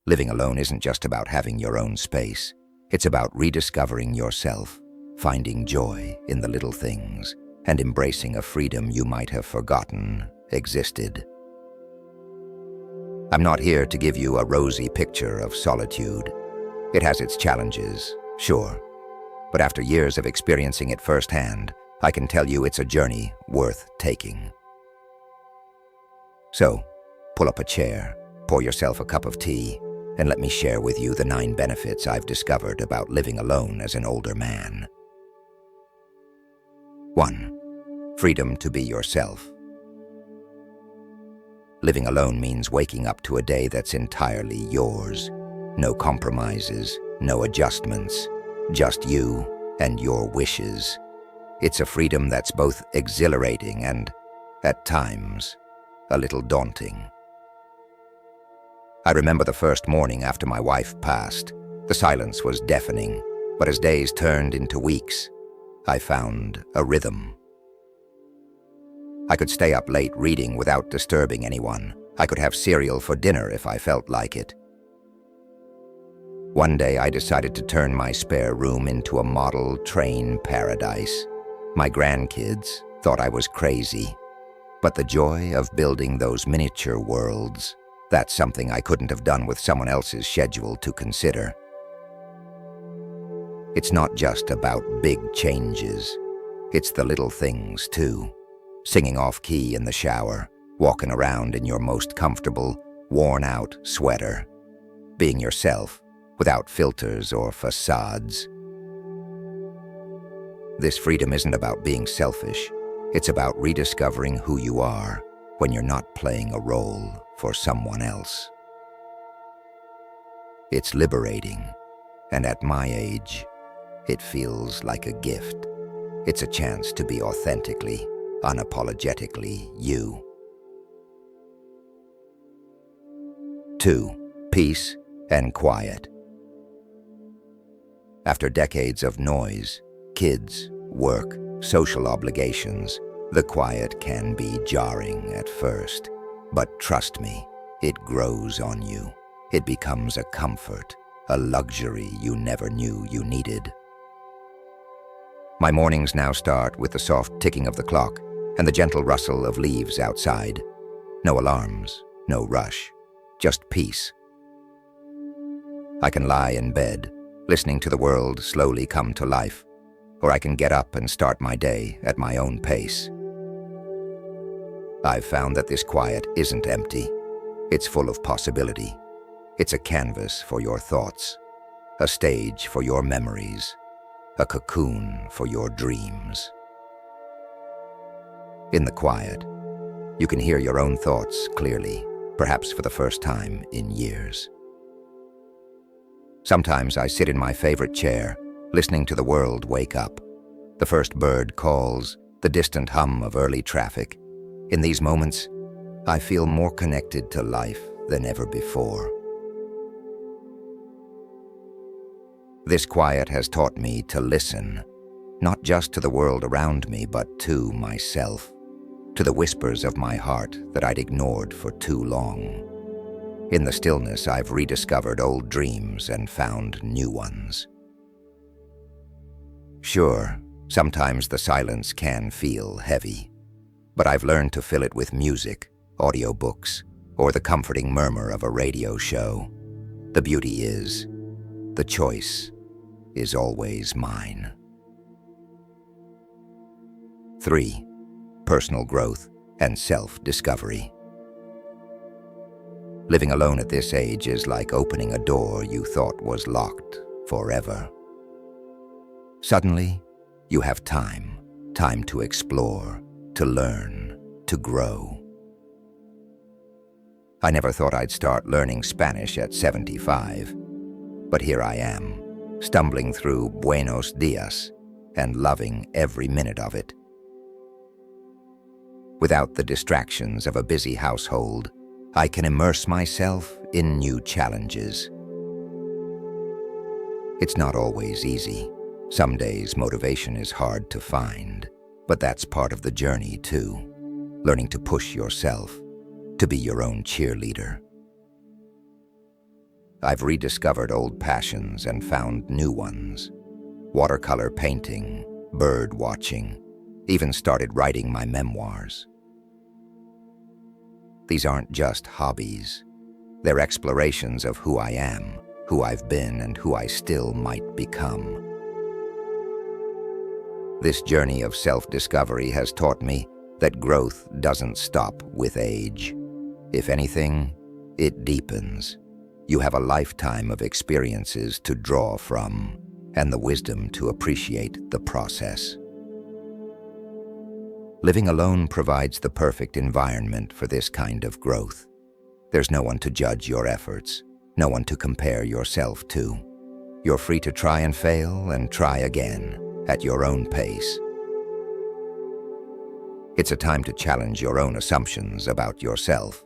Living alone isn't just about having your own space. It's about rediscovering yourself, finding joy in the little things, and embracing a freedom you might have forgotten existed. I'm not here to give you a rosy picture of solitude. It has its challenges, sure, but after years of experiencing it firsthand, I can tell you it's a journey worth taking. So, pull up a chair, pour yourself a cup of tea, and let me share with you the 9 benefits I've discovered about living alone as an older man. 1. Freedom to be yourself. Living alone means waking up to a day that's entirely yours. No compromises, no adjustments, just you and your wishes. It's a freedom that's both exhilarating and, at times, a little daunting. I remember the first morning after my wife passed. The silence was deafening, but as days turned into weeks, I found a rhythm. I could stay up late reading without disturbing anyone. I could have cereal for dinner if I felt like it. One day I decided to turn my spare room into a model train paradise. My grandkids thought I was crazy, but the joy of building those miniature worlds, that's something I couldn't have done with someone else's schedule to consider. It's not just about big changes. It's the little things, too. Singing off-key in the shower, walking around in your most comfortable, worn-out sweater. Being yourself, without filters or facades. This freedom isn't about being selfish. It's about rediscovering who you are when you're not playing a role for someone else. It's liberating, and at my age, it feels like a gift. It's a chance to be authentically, unapologetically you. 2. Peace and quiet. After decades of noise, kids, work, social obligations, the quiet can be jarring at first. But trust me, it grows on you. It becomes a comfort, a luxury you never knew you needed. My mornings now start with the soft ticking of the clock and the gentle rustle of leaves outside. No alarms, no rush, just peace. I can lie in bed, listening to the world slowly come to life, or I can get up and start my day at my own pace. I've found that this quiet isn't empty. It's full of possibility. It's a canvas for your thoughts, a stage for your memories, a cocoon for your dreams. In the quiet, you can hear your own thoughts clearly, perhaps for the first time in years. Sometimes I sit in my favorite chair, listening to the world wake up. The first bird calls, the distant hum of early traffic. In these moments, I feel more connected to life than ever before. This quiet has taught me to listen, not just to the world around me, but to myself, to the whispers of my heart that I'd ignored for too long. In the stillness, I've rediscovered old dreams and found new ones. Sure, sometimes the silence can feel heavy, but I've learned to fill it with music, audiobooks, or the comforting murmur of a radio show. The beauty is, the choice is always mine. 3. Personal growth and self-discovery. Living alone at this age is like opening a door you thought was locked forever. Suddenly, you have time to explore, to learn, to grow. I never thought I'd start learning Spanish at 75, but here I am, stumbling through Buenos Dias and loving every minute of it. Without the distractions of a busy household, I can immerse myself in new challenges. It's not always easy. Some days motivation is hard to find, but that's part of the journey too. Learning to push yourself, to be your own cheerleader. I've rediscovered old passions and found new ones. Watercolor painting, bird watching, even started writing my memoirs. These aren't just hobbies. They're explorations of who I am, who I've been, and who I still might become. This journey of self-discovery has taught me that growth doesn't stop with age. If anything, it deepens. You have a lifetime of experiences to draw from, and the wisdom to appreciate the process. Living alone provides the perfect environment for this kind of growth. There's no one to judge your efforts, no one to compare yourself to. You're free to try and fail and try again, at your own pace. It's a time to challenge your own assumptions about yourself.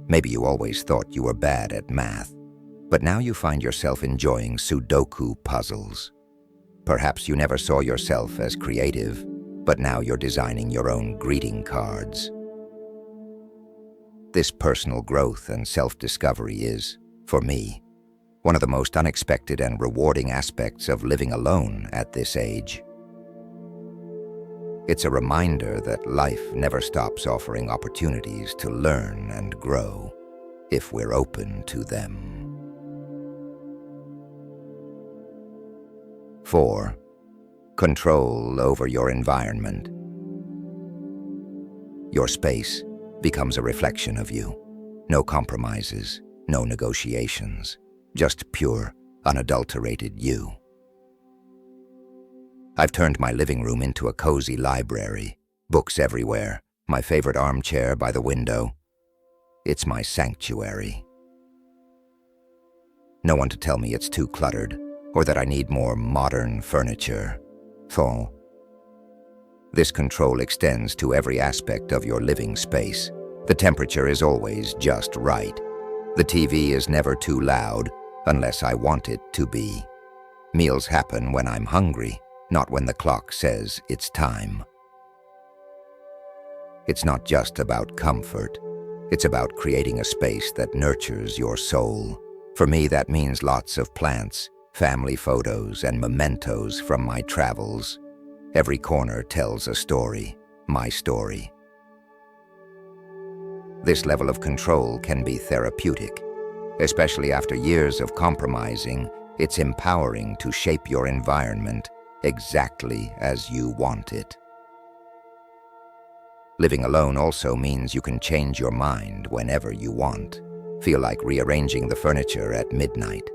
Maybe you always thought you were bad at math, but now you find yourself enjoying Sudoku puzzles. Perhaps you never saw yourself as creative, but now you're designing your own greeting cards. This personal growth and self-discovery is, for me, one of the most unexpected and rewarding aspects of living alone at this age. It's a reminder that life never stops offering opportunities to learn and grow if we're open to them. 4. Control over your environment. Your space becomes a reflection of you. No compromises, no negotiations, just pure, unadulterated you. I've turned my living room into a cozy library, books everywhere, my favorite armchair by the window. It's my sanctuary. No one to tell me it's too cluttered, or that I need more modern furniture. So, this control extends to every aspect of your living space. The temperature is always just right. The TV is never too loud, unless I want it to be. Meals happen when I'm hungry, not when the clock says it's time. It's not just about comfort. It's about creating a space that nurtures your soul. For me, that means lots of plants, family photos, and mementos from my travels. Every corner tells a story, my story. This level of control can be therapeutic. Especially after years of compromising, it's empowering to shape your environment exactly as you want it. Living alone also means you can change your mind whenever you want. Feel like rearranging the furniture at midnight.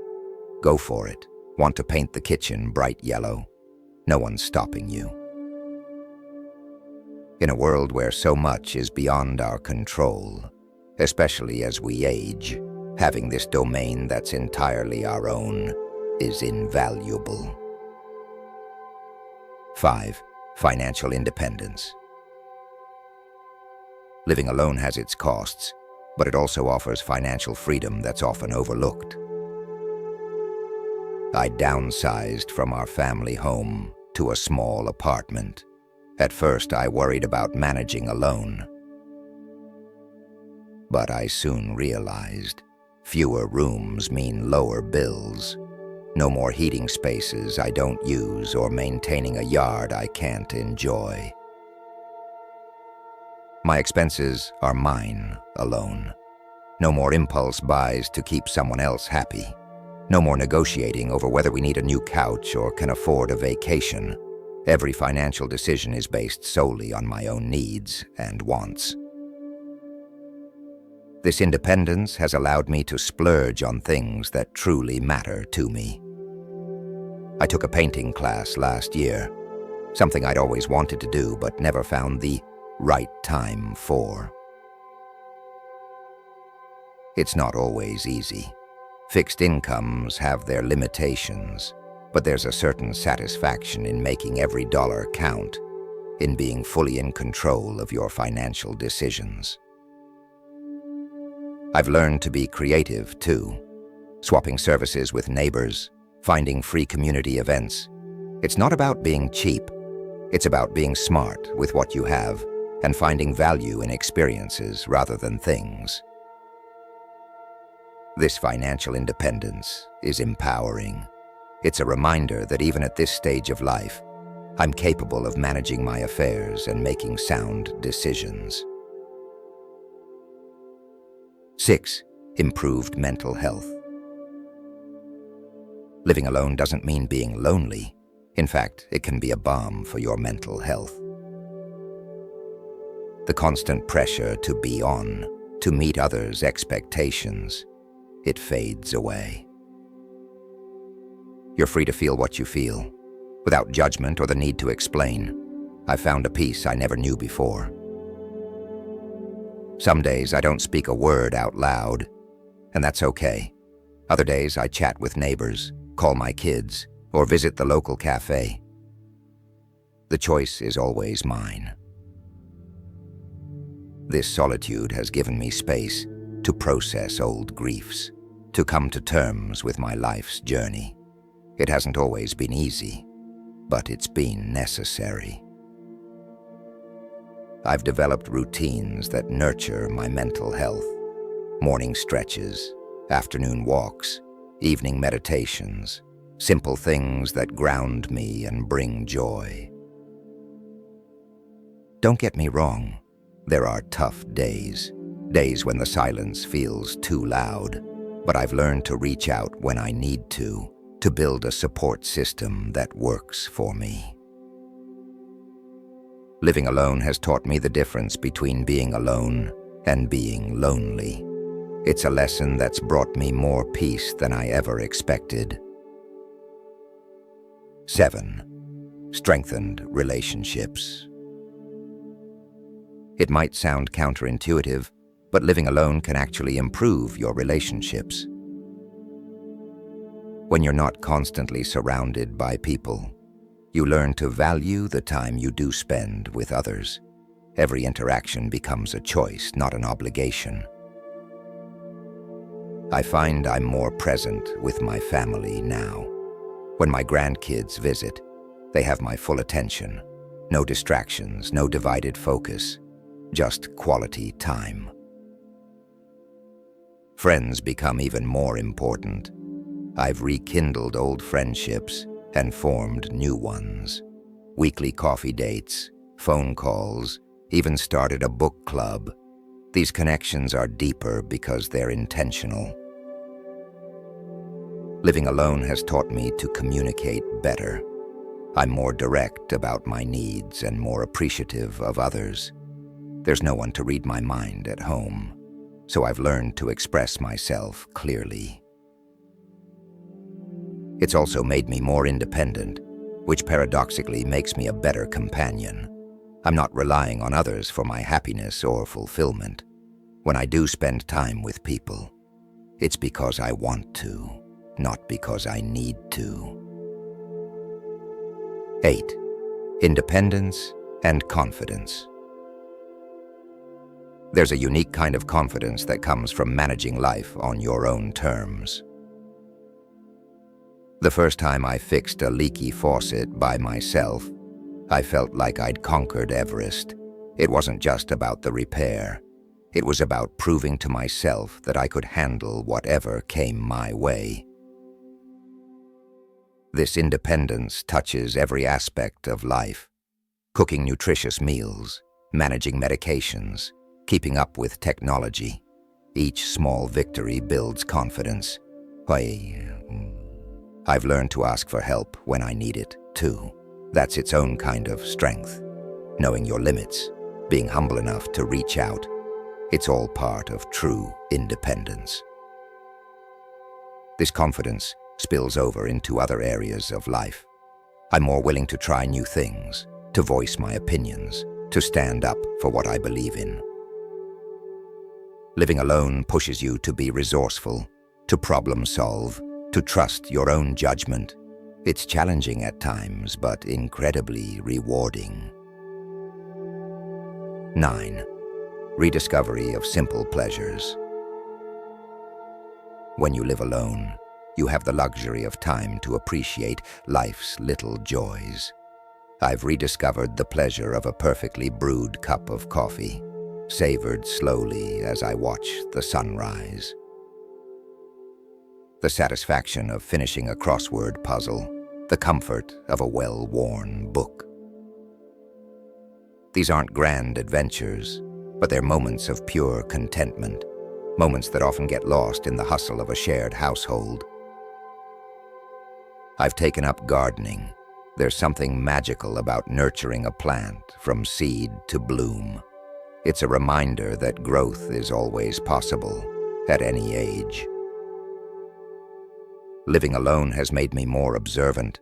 Go for it. Want to paint the kitchen bright yellow? No one's stopping you. In a world where so much is beyond our control, especially as we age, having this domain that's entirely our own is invaluable. 5. Financial independence. Living alone has its costs, but it also offers financial freedom that's often overlooked. I downsized from our family home to a small apartment. At first, I worried about managing alone. But I soon realized fewer rooms mean lower bills. No more heating spaces I don't use or maintaining a yard I can't enjoy. My expenses are mine alone. No more impulse buys to keep someone else happy. No more negotiating over whether we need a new couch or can afford a vacation. Every financial decision is based solely on my own needs and wants. This independence has allowed me to splurge on things that truly matter to me. I took a painting class last year, something I'd always wanted to do but never found the right time for. It's not always easy. Fixed incomes have their limitations, but there's a certain satisfaction in making every dollar count, in being fully in control of your financial decisions. I've learned to be creative, too, swapping services with neighbors, finding free community events. It's not about being cheap. It's about being smart with what you have and finding value in experiences rather than things. This financial independence is empowering. It's a reminder that even at this stage of life, I'm capable of managing my affairs and making sound decisions. 6. Improved mental health. Living alone doesn't mean being lonely. In fact, it can be a balm for your mental health. The constant pressure to be on, to meet others' expectations, it fades away. You're free to feel what you feel, without judgment or the need to explain. I found a peace I never knew before. Some days I don't speak a word out loud, and that's okay. Other days I chat with neighbors, call my kids, or visit the local cafe. The choice is always mine. This solitude has given me space to process old griefs, to come to terms with my life's journey. It hasn't always been easy, but it's been necessary. I've developed routines that nurture my mental health. Morning stretches, afternoon walks, evening meditations, simple things that ground me and bring joy. Don't get me wrong, there are tough days when the silence feels too loud, but I've learned to reach out when I need to build a support system that works for me. Living alone has taught me the difference between being alone and being lonely. It's a lesson that's brought me more peace than I ever expected. 7. Strengthened relationships. It might sound counterintuitive, but living alone can actually improve your relationships. When you're not constantly surrounded by people, you learn to value the time you do spend with others. Every interaction becomes a choice, not an obligation. I find I'm more present with my family now. When my grandkids visit, they have my full attention. No distractions, no divided focus, just quality time. Friends become even more important. I've rekindled old friendships and formed new ones. Weekly coffee dates, phone calls, even started a book club. These connections are deeper because they're intentional. Living alone has taught me to communicate better. I'm more direct about my needs and more appreciative of others. There's no one to read my mind at home, so I've learned to express myself clearly. It's also made me more independent, which paradoxically makes me a better companion. I'm not relying on others for my happiness or fulfillment. When I do spend time with people, it's because I want to, not because I need to. 8. Independence and confidence. There's a unique kind of confidence that comes from managing life on your own terms. The first time I fixed a leaky faucet by myself, I felt like I'd conquered Everest. It wasn't just about the repair. It was about proving to myself that I could handle whatever came my way. This independence touches every aspect of life. Cooking nutritious meals, managing medications, keeping up with technology. Each small victory builds confidence. I've learned to ask for help when I need it, too. That's its own kind of strength. Knowing your limits, being humble enough to reach out. It's all part of true independence. This confidence spills over into other areas of life. I'm more willing to try new things, to voice my opinions, to stand up for what I believe in. Living alone pushes you to be resourceful, to problem solve, to trust your own judgment. It's challenging at times, but incredibly rewarding. 9. Rediscovery of simple pleasures. When you live alone, you have the luxury of time to appreciate life's little joys. I've rediscovered the pleasure of a perfectly brewed cup of coffee, savored slowly as I watch the sunrise. the satisfaction of finishing a crossword puzzle, the comfort of a well-worn book. These aren't grand adventures, but they're moments of pure contentment, moments that often get lost in the hustle of a shared household. I've taken up gardening. There's something magical about nurturing a plant from seed to bloom. It's a reminder that growth is always possible, at any age. Living alone has made me more observant.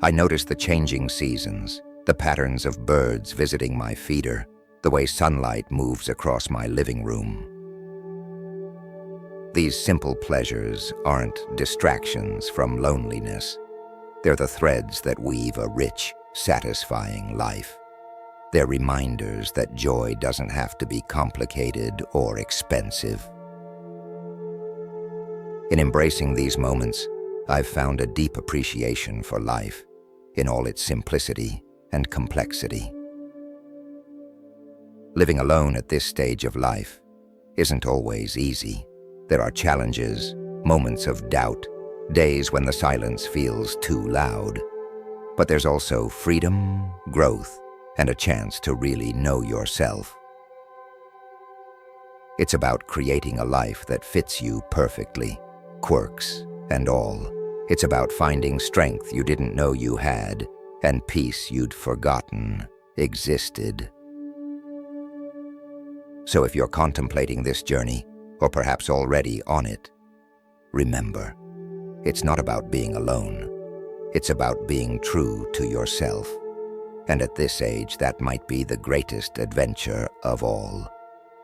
I notice the changing seasons, the patterns of birds visiting my feeder, the way sunlight moves across my living room. These simple pleasures aren't distractions from loneliness. They're the threads that weave a rich, satisfying life. They're reminders that joy doesn't have to be complicated or expensive. In embracing these moments, I've found a deep appreciation for life, in all its simplicity and complexity. Living alone at this stage of life isn't always easy. There are challenges, moments of doubt, days when the silence feels too loud. But there's also freedom, growth, and a chance to really know yourself. It's about creating a life that fits you perfectly, quirks and all. It's about finding strength you didn't know you had, and peace you'd forgotten existed. So if you're contemplating this journey, or perhaps already on it, remember, it's not about being alone. It's about being true to yourself. And at this age, that might be the greatest adventure of all.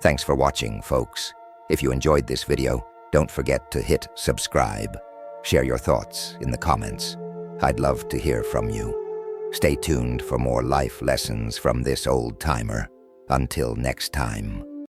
Thanks for watching, folks. If you enjoyed this video, don't forget to hit subscribe. Share your thoughts in the comments. I'd love to hear from you. Stay tuned for more life lessons from this old-timer. Until next time.